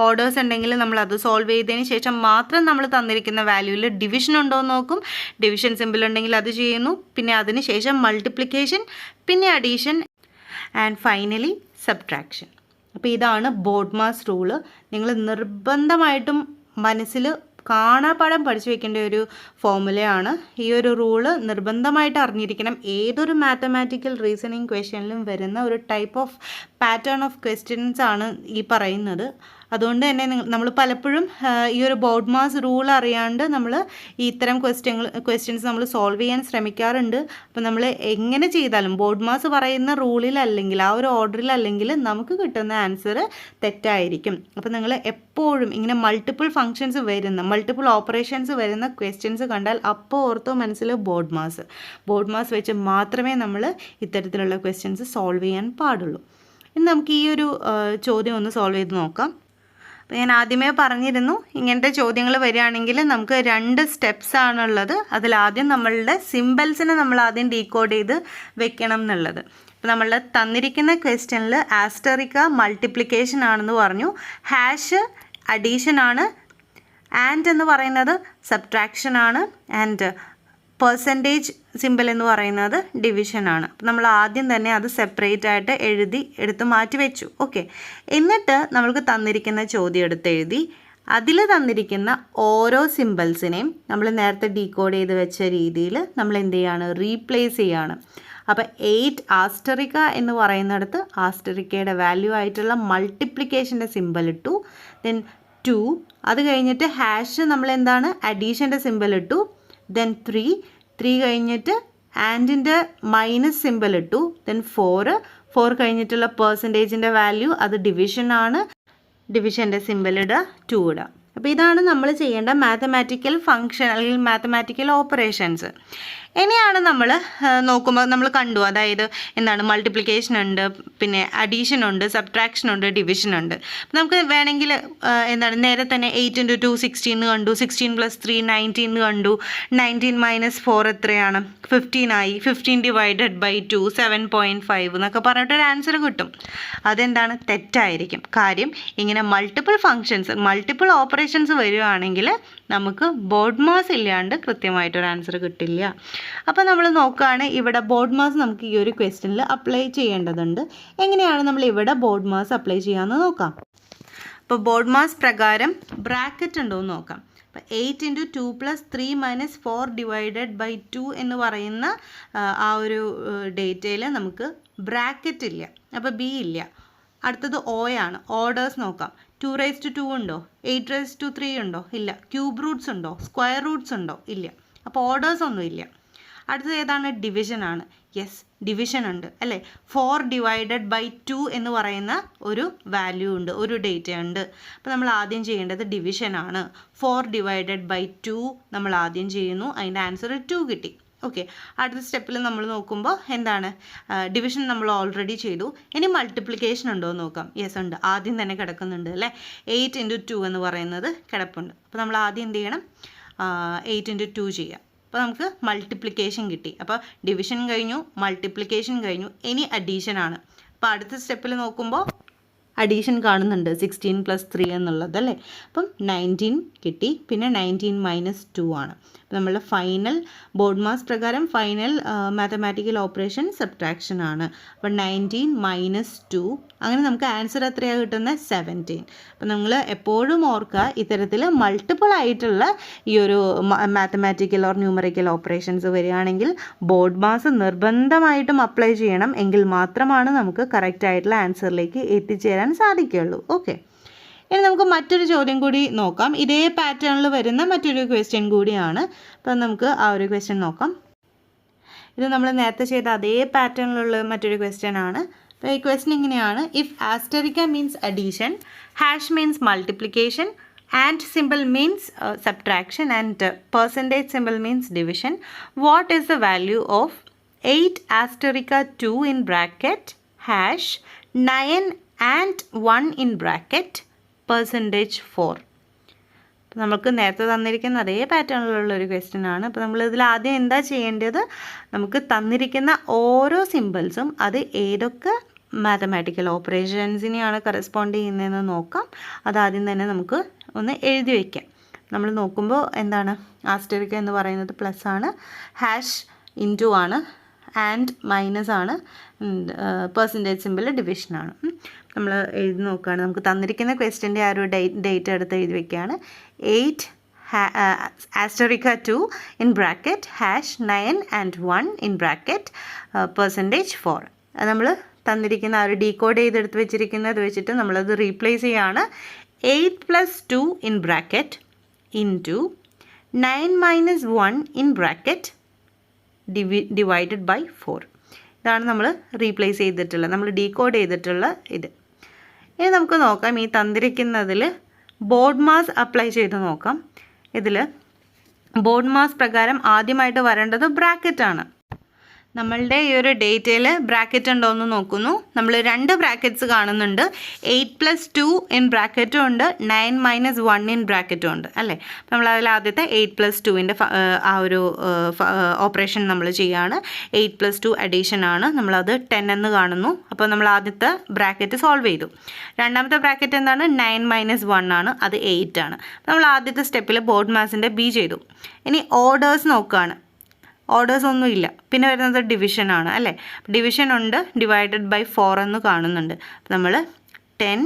ഓർഡേഴ്സ് ഉണ്ടെങ്കിൽ നമ്മൾ അത് സോൾവ് ചെയ്തതിന് ശേഷം മാത്രം നമ്മൾ തന്നിരിക്കുന്ന വാല്യൂവിൽ ഡിവിഷൻ ഉണ്ടോ എന്ന് നോക്കും. ഡിവിഷൻ സിമ്പിൾ ഉണ്ടെങ്കിൽ അത് ചെയ്യുന്നു. പിന്നെ അതിന് ശേഷം മൾട്ടിപ്ലിക്കേഷൻ, പിന്നെ അഡീഷൻ, ആൻഡ് ഫൈനലി സബ്ട്രാക്ഷൻ. അപ്പോൾ ഇതാണ് ബോഡ് മാസ് റൂള്. നിങ്ങൾ നിർബന്ധമായിട്ടും മനസ്സിൽ കാണാപ്പാഠം പഠിച്ചു വെക്കേണ്ട ഒരു ഫോർമുലയാണ്. ഈ ഒരു റൂള് നിർബന്ധമായിട്ട് അറിഞ്ഞിരിക്കണം. ഏതൊരു മാത്തമാറ്റിക്കൽ റീസണിങ് ക്വസ്റ്റ്യനിലും വരുന്ന ഒരു type of pattern of questions ആണ് ഈ പറയുന്നത്. അതുകൊണ്ട് തന്നെ നമ്മൾ പലപ്പോഴും ഈ ഒരു ബോഡ് മാസ് റൂൾ അറിയാണ്ട് നമ്മൾ ഇത്തരം ക്വസ്റ്റ്യൻസ് നമ്മൾ സോൾവ് ചെയ്യാൻ ശ്രമിക്കാറുണ്ട്. അപ്പോൾ നമ്മൾ എങ്ങനെ ചെയ്താലും ബോഡ് മാസ് പറയുന്ന റൂളിലല്ലെങ്കിൽ ആ ഒരു ഓർഡറിലല്ലെങ്കിൽ നമുക്ക് കിട്ടുന്ന ആൻസർ തെറ്റായിരിക്കും. അപ്പോൾ നിങ്ങൾ എപ്പോഴും ഇങ്ങനെ മൾട്ടിപ്പിൾ ഫങ്ഷൻസ് വരുന്ന മൾട്ടിപ്പിൾ ഓപ്പറേഷൻസ് വരുന്ന ക്വസ്റ്റ്യൻസ് കണ്ടാൽ അപ്പോൾ ഓർത്തോ മനസ്സിൽ ബോഡ് മാസ് വെച്ച് മാത്രമേ നമ്മൾ ഇത്തരത്തിലുള്ള ക്വസ്റ്റ്യൻസ് സോൾവ് ചെയ്യാൻ പാടുള്ളൂ. ഇനി നമുക്ക് ഈ ഒരു ചോദ്യം ഒന്ന് സോൾവ് ചെയ്ത് നോക്കാം. അപ്പോൾ ഞാൻ ആദ്യമേ പറഞ്ഞിരുന്നു, ഇങ്ങനത്തെ ചോദ്യങ്ങൾ വരികയാണെങ്കിൽ നമുക്ക് 2 സ്റ്റെപ്സ് ആണുള്ളത്. അതിലാദ്യം നമ്മളുടെ സിമ്പിൾസിനെ നമ്മൾ ആദ്യം ഡീകോഡ് ചെയ്ത് വെക്കണം എന്നുള്ളത്. അപ്പോൾ നമ്മളുടെ തന്നിരിക്കുന്ന ക്വസ്റ്റ്യനിൽ ആസ്റ്ററിക്ക മൾട്ടിപ്ലിക്കേഷൻ ആണെന്ന് പറഞ്ഞു, ഹാഷ് അഡീഷൻ ആണ്, ആൻഡ് എന്ന് പറയുന്നത് സബ്ട്രാക്ഷൻ ആണ്, ആൻഡ് പെർസെൻറ്റേജ് സിമ്പിൾ എന്ന് പറയുന്നത് ഡിവിഷനാണ്. അപ്പം നമ്മൾ ആദ്യം തന്നെ അത് സെപ്പറേറ്റ് ആയിട്ട് എടുത്ത് മാറ്റി വെച്ചു. ഓക്കെ, എന്നിട്ട് നമ്മൾക്ക് തന്നിരിക്കുന്ന ചോദ്യം എഴുതി അതിൽ തന്നിരിക്കുന്ന ഓരോ സിമ്പിൾസിനെയും നമ്മൾ നേരത്തെ ഡീകോഡ് ചെയ്ത് വെച്ച രീതിയിൽ നമ്മൾ എന്ത് ചെയ്യാണ്, റീപ്ലേസ് ചെയ്യാണ്. അപ്പോൾ 8 ആസ്റ്ററിക്ക എന്ന് പറയുന്നിടത്ത് ആസ്റ്ററിക്കയുടെ വാല്യൂ ആയിട്ടുള്ള മൾട്ടിപ്ലിക്കേഷൻ്റെ സിമ്പിൾ ഇട്ടു. ദെൻ 2, അത് കഴിഞ്ഞിട്ട് ഹാഷ് നമ്മൾ എന്താണ് അഡീഷൻ്റെ സിമ്പിൾ ഇട്ടു. ദെൻ 3 കഴിഞ്ഞിട്ട് ആൻഡിൻ്റെ മൈനസ് സിമ്പിൾ ഇട്ടു. ദെൻ 4 കഴിഞ്ഞിട്ടുള്ള പെർസെൻറ്റേജിൻ്റെ വാല്യൂ അത് ഡിവിഷനാണ്, ഡിവിഷൻ്റെ സിമ്പിൾ ഇടുക, 2 ഇടുക. അപ്പോൾ ഇതാണ് നമ്മൾ ചെയ്യേണ്ട മാത്തമാറ്റിക്കൽ ഫങ്ഷൻ അല്ലെങ്കിൽ മാത്തമാറ്റിക്കൽ ഓപ്പറേഷൻസ്. ഇനിയാണ് നമ്മൾ നോക്കുമ്പോൾ നമ്മൾ കണ്ടു, അതായത് എന്താണ് മൾട്ടിപ്ലിക്കേഷൻ ഉണ്ട്, പിന്നെ അഡീഷൻ ഉണ്ട്, സബ്ട്രാക്ഷൻ ഉണ്ട്, ഡിവിഷൻ ഉണ്ട്. നമുക്ക് വേണമെങ്കിൽ എന്താണ് നേരെ തന്നെ 8 × 2 16 കണ്ടു, 16 + 3 19 കണ്ടു, 19 - 4 എത്രയാണ് 15 ആയി, 15 / 2 7.5 എന്നൊക്കെ പറഞ്ഞിട്ടൊരു ആൻസർ കിട്ടും. അതെന്താണ് തെറ്റായിരിക്കും. കാര്യം ഇങ്ങനെ മൾട്ടിപ്പിൾ ഫങ്ഷൻസ് മൾട്ടിപ്പിൾ ഓപ്പറേഷൻസ് വരികയാണെങ്കിൽ നമുക്ക് ബോർഡ് മാസ് ഇല്ലാണ്ട് കൃത്യമായിട്ടൊരു ആൻസർ കിട്ടില്ല. അപ്പോൾ നമ്മൾ നോക്കുകയാണ് ഇവിടെ ബോർഡ് മാസ് നമുക്ക് ഈ ഒരു ക്വസ്റ്റ്യനിൽ അപ്ലൈ ചെയ്യേണ്ടതുണ്ട്. എങ്ങനെയാണ് നമ്മൾ ഇവിടെ ബോർഡ് മാസ് അപ്ലൈ ചെയ്യാമെന്ന് നോക്കാം. അപ്പോൾ ബോർഡ് മാസ് പ്രകാരം ബ്രാക്കറ്റ് ഉണ്ടോ എന്ന് നോക്കാം. അപ്പോൾ 8 × 2 + 3 - 4 / 2 എന്ന് പറയുന്ന ആ ഒരു ഡേറ്റയിൽ നമുക്ക് ബ്രാക്കറ്റ് ഇല്ല, അപ്പോൾ ബി ഇല്ല. അടുത്തത് ഒ ആണ്. ഓർഡേഴ്സ് നോക്കാം. 2^2 ഉണ്ടോ, 8^3 ഉണ്ടോ, ഇല്ല. ക്യൂബ് റൂട്ട്സ് ഉണ്ടോ, സ്ക്വയർ റൂട്ട്സ് ഉണ്ടോ, ഇല്ല. അപ്പോൾ ഓർഡേഴ്സ് ഒന്നും ഇല്ല. അടുത്തത് ഏതാണ്? ഡിവിഷൻ ആണ്. യെസ്, ഡിവിഷൻ ഉണ്ട് അല്ലേ. 4 / 2 എന്ന് പറയുന്ന ഒരു വാല്യൂ ഉണ്ട്, ഒരു ഡേറ്റ ഉണ്ട്. അപ്പോൾ നമ്മൾ ആദ്യം ചെയ്യേണ്ടത് ഡിവിഷൻ ആണ്. 4 / 2 നമ്മൾ ആദ്യം ചെയ്യുന്നു, അതിൻ്റെ ആൻസർ 2 കിട്ടി. ഓക്കെ, അടുത്ത സ്റ്റെപ്പിൽ നമ്മൾ നോക്കുമ്പോൾ എന്താണ്, ഡിവിഷൻ നമ്മൾ ഓൾറെഡി ചെയ്തു. ഇനി മൾട്ടിപ്ലിക്കേഷൻ ഉണ്ടോ എന്ന് നോക്കാം. യെസ് ഉണ്ട്, ആദ്യം തന്നെ കിടക്കുന്നുണ്ട് അല്ലേ. 8 × 2 എന്ന് പറയുന്നത് കിടപ്പുണ്ട്. അപ്പോൾ നമ്മൾ ആദ്യം എന്ത് ചെയ്യണം, 8 × 2 ചെയ്യാം. അപ്പോൾ നമുക്ക് മൾട്ടിപ്ലിക്കേഷൻ കിട്ടി. അപ്പോൾ ഡിവിഷൻ കഴിഞ്ഞു, മൾട്ടിപ്ലിക്കേഷൻ കഴിഞ്ഞു, ഇനി അഡീഷൻ ആണ്. അപ്പോൾ അടുത്ത സ്റ്റെപ്പിൽ നോക്കുമ്പോൾ അഡീഷൻ കാണുന്നുണ്ട്, 16 + 3 എന്നുള്ളത് അല്ലേ. അപ്പം 19 കിട്ടി, പിന്നെ 19 - 2 ആണ്. അപ്പോൾ നമ്മളുടെ ഫൈനൽ ബോർഡ് മാസ് പ്രകാരം ഫൈനൽ മാത്തമാറ്റിക്കൽ ഓപ്പറേഷൻ സബ്ട്രാക്ഷൻ ആണ്. അപ്പോൾ 19 - 2, അങ്ങനെ നമുക്ക് ആൻസർ എത്രയാണ് കിട്ടുന്നത്? 17. അപ്പോൾ നമ്മൾ എപ്പോഴും ഓർക്കുക, ഇത്തരത്തിൽ മൾട്ടിപ്പിൾ ആയിട്ടുള്ള ഈ ഒരു മാത്തമാറ്റിക്കൽ ഓർ ന്യൂമറിക്കൽ ഓപ്പറേഷൻസ് വരികയാണെങ്കിൽ ബോർഡ് മാസ് നിർബന്ധമായിട്ടും അപ്ലൈ ചെയ്യണം. എങ്കിൽ മാത്രമാണ് നമുക്ക് കറക്റ്റ് ആയിട്ടുള്ള ആൻസറിലേക്ക് എത്തിച്ചേരാൻ സാധിക്കുകയുള്ളൂ. ഓക്കെ, ഇനി നമുക്ക് മറ്റൊരു ചോദ്യം കൂടി നോക്കാം. ഇതേ പാറ്റേണിൽ വരുന്ന മറ്റൊരു ക്വസ്റ്റ്യൻ കൂടിയാണ്. അപ്പം നമുക്ക് ആ ഒരു ക്വസ്റ്റ്യൻ നോക്കാം. ഇത് നമ്മൾ നേരത്തെ ചെയ്ത അതേ പാറ്റേണിലുള്ള മറ്റൊരു ക്വസ്റ്റ്യൻ ആണ്. അപ്പോൾ ഈ ക്വസ്റ്റ്യൻ ഇങ്ങനെയാണ്: if asterisk means addition, hash means multiplication, and symbol means subtraction, and percentage symbol means division, what is the value of 8*2 in bracket hash 9 and 1 in bracket percentage 4? നമുക്ക് നേരത്തെ തന്നിരിക്കുന്ന അതേ പാറ്റേണിലുള്ള ഒരു ക്വസ്റ്റ്യൻ ആണ്. അപ്പോൾ നമ്മൾ ഇതിൽ ആദ്യം എന്താ ചെയ്യേണ്ടത്, നമുക്ക് തന്നിരിക്കുന്ന ഓരോ സിമ്പിൾസും അത് ഏതൊക്കെ മാത്തമാറ്റിക്കൽ ഓപ്പറേഷൻസിനെയാണ് കറസ്പോണ്ട് ചെയ്യുന്നതെന്ന് നോക്കാം. അതാദ്യം തന്നെ നമുക്ക് ഒന്ന് എഴുതി വയ്ക്കാം. നമ്മൾ നോക്കുമ്പോൾ എന്താണ്, ആസ്റ്ററിക്ക എന്ന് പറയുന്നത് പ്ലസ് ആണ്, ഹാഷ് ഇൻറ്റു ആണ്, ആൻഡ് മൈനസ് ആണ്, പെർസെൻറ്റേജ് സിമ്പിൾ ഡിവിഷനാണ്. നമ്മൾ എഴുതി നോക്കുകയാണ്. നമുക്ക് തന്നിരിക്കുന്ന ക്വസ്റ്റ്യൻ്റെ ആ ഒരു ഡേറ്റ് എടുത്ത് എഴുതി വയ്ക്കുകയാണ്. 8 *2 in bracket hash 9 and 1 in bracket percentage 4. അത് നമ്മൾ തന്നിരിക്കുന്ന ആ ഒരു ഡീകോഡ് ചെയ്തെടുത്ത് വെച്ചിരിക്കുന്നത് വെച്ചിട്ട് നമ്മളത് റീപ്ലേസ് ചെയ്യുകയാണ്. 8 + 2 in bracket into 9 - 1 in bracket divided by 4. ഇതാണ് നമ്മൾ റീപ്ലേസ് ചെയ്തിട്ടുള്ള, നമ്മൾ ഡീകോഡ് ചെയ്തിട്ടുള്ള ഇത്. ഇനി നമുക്ക് നോക്കാം, ഈ തന്നിരിക്കുന്നതിൽ ബോർഡ് മാസ് അപ്ലൈ ചെയ്ത് നോക്കാം. ഇതിൽ ബോർഡ് മാസ് പ്രകാരം ആദ്യമായിട്ട് വരേണ്ടത് ബ്രാക്കറ്റാണ്. നമ്മളുടെ ഈ ഒരു ഡേറ്റയിൽ ബ്രാക്കറ്റ് ഉണ്ടോ എന്ന് നോക്കുന്നു. നമ്മൾ 2 ബ്രാക്കറ്റ്സ് കാണുന്നുണ്ട്. 8 + 2 ഇൻ ബ്രാക്കറ്റും ഉണ്ട്, 9 - 1 ഇൻ ബ്രാക്കറ്റും ഉണ്ട് അല്ലേ. നമ്മൾ അതിൽ ആദ്യത്തെ 8 + 2ൻ്റെ ആ ഒരു ഓപ്പറേഷൻ നമ്മൾ ചെയ്യുകയാണ്. 8 + 2 അഡീഷൻ ആണ്, നമ്മളത് 10 എന്ന് കാണുന്നു. അപ്പോൾ നമ്മൾ ആദ്യത്തെ ബ്രാക്കറ്റ് സോൾവ് ചെയ്തു. രണ്ടാമത്തെ ബ്രാക്കറ്റ് എന്താണ്, 9 - 1 ആണ്, അത് 8 ആണ്. നമ്മൾ ആദ്യത്തെ സ്റ്റെപ്പിൽ ബോർഡ് മാസിൻ്റെ ബി ചെയ്തു. ഇനി ഓർഡേഴ്സ് നോക്കുകയാണ്. ഓർഡേഴ്സ് ഒന്നുമില്ല. പിന്നെ വരുന്നത് ഡിവിഷനാണ് അല്ലേ. ഡിവിഷൻ ഉണ്ട്, /4 എന്ന് കാണുന്നുണ്ട്. അപ്പോൾ നമ്മൾ 10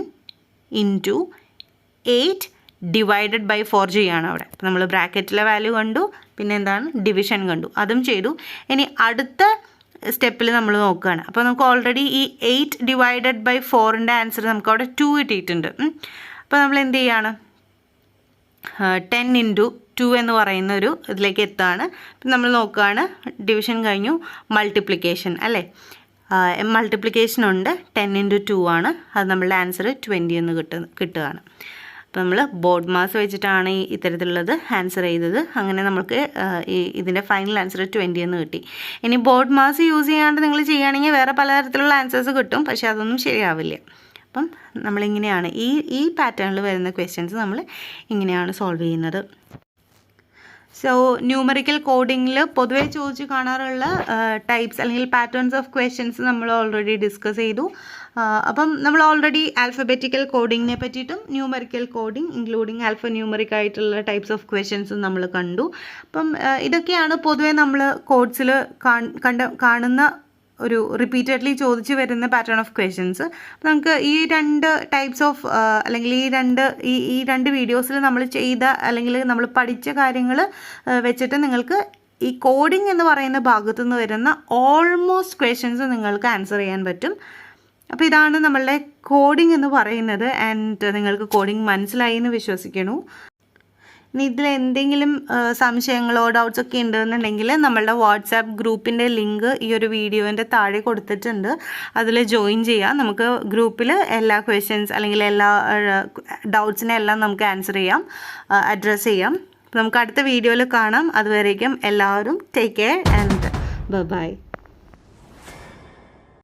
× 8 /4 ചെയ്യുകയാണ് അവിടെ. അപ്പോൾ നമ്മൾ ബ്രാക്കറ്റിലെ വാല്യൂ കണ്ടു, പിന്നെ എന്താണ് ഡിവിഷൻ കണ്ടു, അതും ചെയ്തു. ഇനി അടുത്ത സ്റ്റെപ്പിൽ നമ്മൾ നോക്കുകയാണ്. അപ്പോൾ നമുക്ക് ഓൾറെഡി ഈ 8 /4ൻ്റെ ആൻസർ നമുക്ക് അവിടെ 2 കിട്ടിയിട്ടുണ്ട്. അപ്പോൾ നമ്മൾ എന്ത് ചെയ്യുകയാണ്, 10 × 2 എന്ന് പറയുന്ന ഒരു ഇതിലേക്ക് എത്തുകയാണ്. അപ്പം നമ്മൾ നോക്കുകയാണ്, ഡിവിഷൻ കഴിഞ്ഞു, മൾട്ടിപ്ലിക്കേഷൻ അല്ലേ. മൾട്ടിപ്ലിക്കേഷൻ ഉണ്ട്, 10 × 2 ആണ്, അത് നമ്മളുടെ ആൻസർ 20 എന്ന് കിട്ടുകയാണ്. അപ്പോൾ നമ്മൾ ബോർഡ് മാസ് വെച്ചിട്ടാണ് ഇത്തരത്തിലുള്ളത് ആൻസർ ചെയ്തത്. അങ്ങനെ നമുക്ക് ഇതിൻ്റെ ഫൈനൽ ആൻസർ 20 എന്ന് കിട്ടി. ഇനി ബോർഡ് മാസ് യൂസ് ചെയ്യാണ്ട് നിങ്ങൾ ചെയ്യുകയാണെങ്കിൽ വേറെ പലതരത്തിലുള്ള ആൻസേഴ്സ് കിട്ടും, പക്ഷേ അതൊന്നും ശരിയാവില്ല. അപ്പം നമ്മളിങ്ങനെയാണ് ഈ പാറ്റേണിൽ വരുന്ന ക്വസ്റ്റ്യൻസ് നമ്മൾ ഇങ്ങനെയാണ് സോൾവ് ചെയ്യുന്നത്. സോ ന്യൂമറിക്കൽ കോഡിങ്ങിൽ പൊതുവെ ചോദിച്ച് കാണാറുള്ള ടൈപ്സ് അല്ലെങ്കിൽ പാറ്റേൺസ് ഓഫ് ക്വസ്റ്റ്യൻസ് നമ്മൾ ഓൾറെഡി ഡിസ്കസ് ചെയ്തു. അപ്പം നമ്മൾ ഓൾറെഡി ആൽഫബറ്റിക്കൽ കോഡിങ്ങിനെ പറ്റിയിട്ടും numerical coding including alphanumeric ആയിട്ടുള്ള ടൈപ്സ് ഓഫ് ക്വസ്റ്റ്യൻസും നമ്മൾ കണ്ടു. അപ്പം ഇതൊക്കെയാണ് പൊതുവെ നമ്മൾ കോഡ്സിൽ കാണുന്ന ഒരു റിപ്പീറ്റഡ്ലി ചോദിച്ചു വരുന്ന പാറ്റേൺ ഓഫ് ക്വസ്റ്റ്യൻസ്. അപ്പോൾ നമുക്ക് ഈ രണ്ട് ടൈപ്സ് ഓഫ് അല്ലെങ്കിൽ ഈ രണ്ട് വീഡിയോസിൽ നമ്മൾ ചെയ്ത അല്ലെങ്കിൽ നമ്മൾ പഠിച്ച കാര്യങ്ങൾ വെച്ചിട്ട് നിങ്ങൾക്ക് ഈ കോഡിംഗ് എന്ന് പറയുന്ന ഭാഗത്തു നിന്ന് വരുന്ന ഓൾമോസ്റ്റ് ക്വസ്റ്റ്യൻസ് നിങ്ങൾക്ക് ആൻസർ ചെയ്യാൻ പറ്റും. അപ്പോൾ ഇതാണ് നമ്മളുടെ കോഡിംഗ് എന്ന് പറയുന്നത്. ആൻഡ് നിങ്ങൾക്ക് കോഡിംഗ് മനസ്സിലായി എന്ന് വിശ്വസിക്കുന്നു. ഇനി ഇതിൽ എന്തെങ്കിലും സംശയങ്ങളോ ഡൗട്ട്സ് ഒക്കെ ഉണ്ടെന്നുണ്ടെങ്കിൽ നമ്മളുടെ വാട്സാപ്പ് ഗ്രൂപ്പിൻ്റെ ലിങ്ക് ഈ ഒരു വീഡിയോൻ്റെ താഴെ കൊടുത്തിട്ടുണ്ട്. അതിൽ ജോയിൻ ചെയ്യാം. നമുക്ക് ഗ്രൂപ്പിൽ എല്ലാ ക്വസ്റ്റ്യൻസ് അല്ലെങ്കിൽ എല്ലാ ഡൗട്ട്സിനെല്ലാം നമുക്ക് ആൻസർ ചെയ്യാം, അഡ്രസ്സ് ചെയ്യാം. നമുക്ക് അടുത്ത വീഡിയോയിൽ കാണാം. അതുവരേക്കും എല്ലാവരും ടേക്ക് കെയർ ആൻഡ് ബൈ.